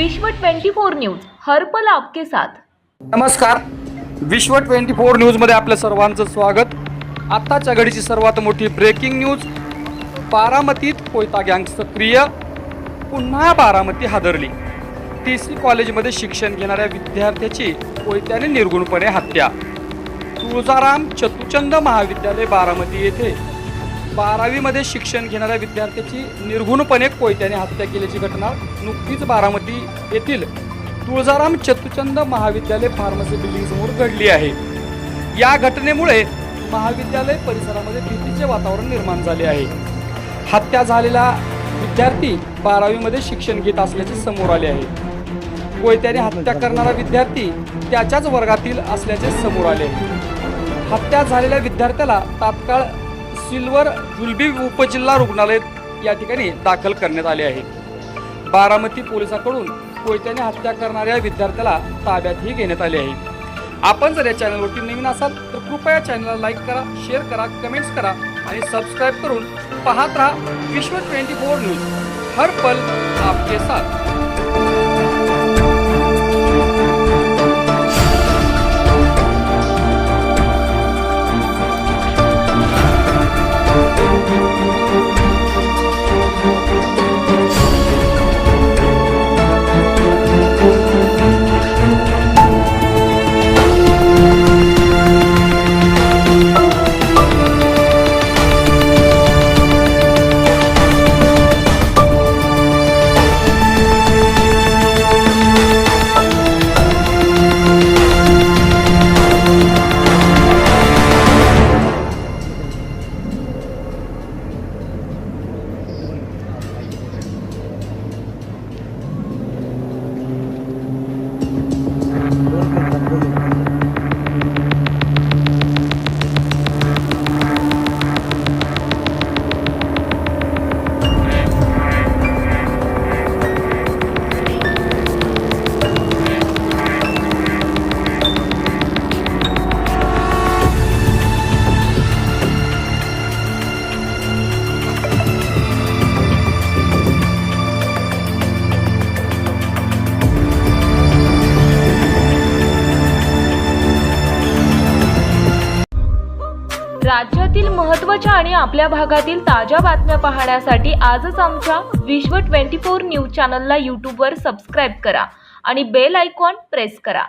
विश्व 24 न्यूज हर पल आपके साथ। नमस्कार, विश्व 24 न्यूज मध्ये आपल्या सर्वांचं स्वागत। आताच्या घडीची सर्वात मोठी ब्रेकिंग न्यूज। बारामतीत कोयता गँग सक्रिय, पुन्हा बारामती हादरली। टीसी कॉलेजमध्ये शिक्षण घेणाऱ्या विद्यार्थ्याची कोयत्याने निर्गुणपणे हत्या। तुळजाराम चतुचंद महाविद्यालय बारामती येथे 12वी मध्ये शिक्षण घेणाऱ्या विद्यार्थ्याची निर्गुणपणे कोयत्याने हत्या केल्याची घटना नुकतीच बारामती येथील तुळजाराम चतुचंद महाविद्यालय फार्मसी बिल्डिंग समोर घडली आहे। या घटनेमुळे महाविद्यालय परिसरामध्ये भीतीचे वातावरण निर्माण झाले आहे। हत्या झालेला विद्यार्थी 12वी मध्ये शिक्षण घेत असल्याचे समोर आले आहे। कोयत्याने हत्या करणारा विद्यार्थी त्याच्याच वर्गातील असल्याचे समोर आले आहे। हत्या झालेल्या विद्यार्थ्याला तात्काळ सिल्वर जुलबी उपजिल्हा रुग्णालयात या ठिकाणी दाखल करण्यात आले आहे। बारामती पोलिसांकडून कोयत्याने हत्या करणाऱ्या विद्यार्थ्याला ताब्यातही घेण्यात आले आहे। आपण जर या चॅनलवरती नवीन असाल तर कृपया चॅनलला लाईक करा, शेअर करा, कमेंट्स करा आणि सबस्क्राईब करून पाहत राहा विश्व 24 न्यूज हर पल आपके साथ। राज्यातील महत्त्वाच्या आणि आपल्या भागातील ताज्या बातम्या पाहण्यासाठी आजच आमच्या विश्व 24 न्यूज चॅनलला यूट्यूबवर सबस्क्राईब करा आणि बेल आयकॉन प्रेस करा।